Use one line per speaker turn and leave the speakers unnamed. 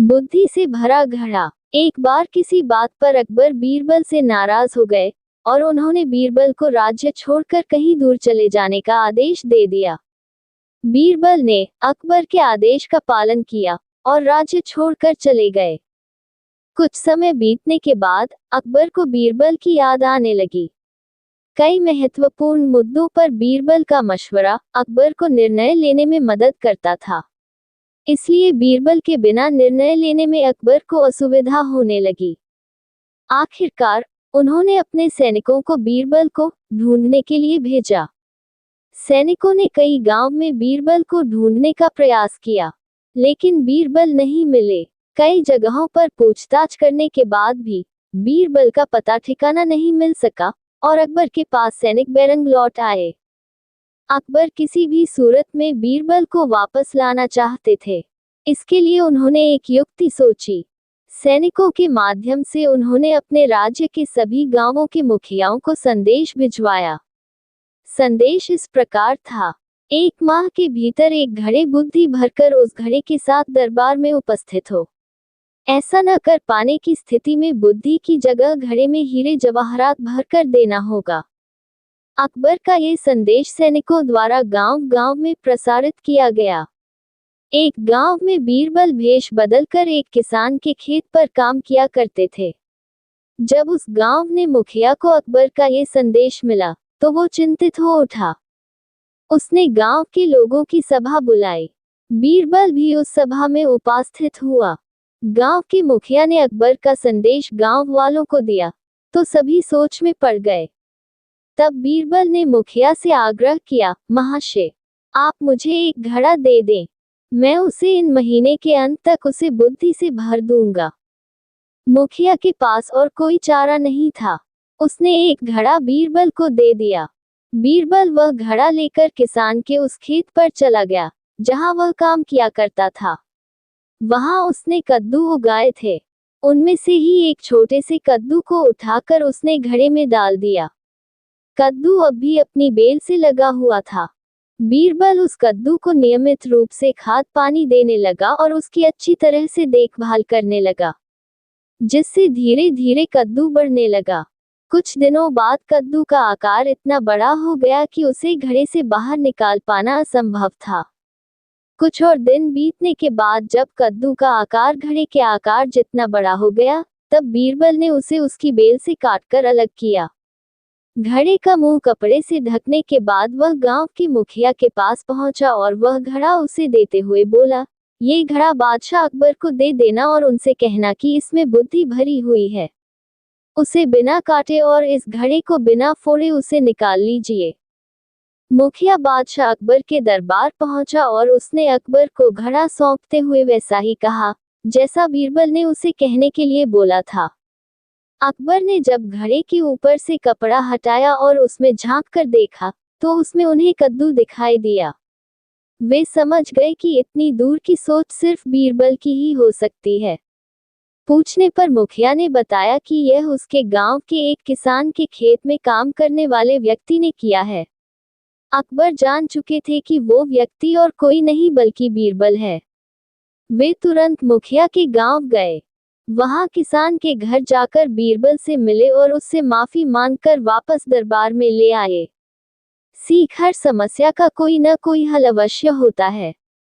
बुद्धि से भरा घड़ा। एक बार किसी बात पर अकबर बीरबल से नाराज हो गए और उन्होंने बीरबल को राज्य छोड़कर कहीं दूर चले जाने का आदेश दे दिया। बीरबल ने अकबर के आदेश का पालन किया और राज्य छोड़कर चले गए। कुछ समय बीतने के बाद अकबर को बीरबल की याद आने लगी। कई महत्वपूर्ण मुद्दों पर बीरबल का मशवरा अकबर को निर्णय लेने में मदद करता था। इसलिए बीरबल के बिना निर्णय लेने में अकबर को असुविधा होने लगी। आखिरकार उन्होंने अपने सैनिकों को बीरबल को ढूंढने के लिए भेजा। सैनिकों ने कई गांव में बीरबल को ढूंढने का प्रयास किया, लेकिन बीरबल नहीं मिले। कई जगहों पर पूछताछ करने के बाद भी बीरबल का पता ठिकाना नहीं मिल सका और अकबर के पास सैनिक बेरंग लौट आए। अकबर किसी भी सूरत में बीरबल को वापस लाना चाहते थे। इसके लिए उन्होंने एक युक्ति सोची। सैनिकों के माध्यम से उन्होंने अपने राज्य के सभी गांवों के मुखियाओं को संदेश भिजवाया। संदेश इस प्रकार था: 1 माह के भीतर एक घड़े बुद्धि भरकर उस घड़े के साथ दरबार में उपस्थित हो। ऐसा न कर पाने की स्थिति में बुद्धि की जगह घड़े में हीरे जवाहरात भरकर देना होगा। अकबर का ये संदेश सैनिकों द्वारा गांव-गांव में प्रसारित किया गया। एक गांव में बीरबल भेष बदलकर एक किसान के खेत पर काम किया करते थे। जब उस गांव ने मुखिया को अकबर का ये संदेश मिला, तो वो चिंतित हो उठा। उसने गांव के लोगों की सभा बुलाई। बीरबल भी उस सभा में उपस्थित हुआ। गांव के मुखिया ने अकबर का संदेश गांव वालों को दिया, तो सभी सोच में पड़ गए। तब बीरबल ने मुखिया से आग्रह किया, महाशय, आप मुझे एक घड़ा दे दें। मैं उसे इन महीने के अंत तक उसे बुद्धि से भर दूंगा। मुखिया के पास और कोई चारा नहीं था। उसने एक घड़ा बीरबल को दे दिया। बीरबल वह घड़ा लेकर किसान के उस खेत पर चला गया जहां वह काम किया करता था। वहां उसने कद्दू उगाए थे। उनमें से ही एक छोटे से कद्दू को उठाकर उसने घड़े में डाल दिया। कद्दू अब भी अपनी बेल से लगा हुआ था। बीरबल उस कद्दू को नियमित रूप से खाद पानी देने लगा और उसकी अच्छी तरह से देखभाल करने लगा, जिससे धीरे धीरे कद्दू बढ़ने लगा। कुछ दिनों बाद कद्दू का आकार इतना बड़ा हो गया कि उसे घड़े से बाहर निकाल पाना असंभव था। कुछ और दिन बीतने के बाद जब कद्दू का आकार घड़े के आकार जितना बड़ा हो गया, तब बीरबल ने उसे उसकी बेल से काटकर अलग किया। घड़े का मुंह कपड़े से ढकने के बाद वह गांव के मुखिया के पास पहुंचा और वह घड़ा उसे देते हुए बोला, ये घड़ा बादशाह अकबर को दे देना और उनसे कहना कि इसमें बुद्धि भरी हुई है। उसे बिना काटे और इस घड़े को बिना फोड़े उसे निकाल लीजिए। मुखिया बादशाह अकबर के दरबार पहुंचा और उसने अकबर को घड़ा सौंपते हुए वैसा ही कहा जैसा बीरबल ने उसे कहने के लिए बोला था। अकबर ने जब घड़े के ऊपर से कपड़ा हटाया और उसमें झांक कर देखा, तो उसमें उन्हें कद्दू दिखाई दिया। वे समझ गए कि इतनी दूर की सोच सिर्फ बीरबल की ही हो सकती है। पूछने पर मुखिया ने बताया कि यह उसके गांव के एक किसान के खेत में काम करने वाले व्यक्ति ने किया है। अकबर जान चुके थे कि वो व्यक्ति और कोई नहीं बल्कि बीरबल है। वे तुरंत मुखिया के गांव गए। वहां किसान के घर जाकर बीरबल से मिले और उससे माफी मांगकर वापस दरबार में ले आए। सीख, हर समस्या का कोई न कोई हल अवश्य होता है।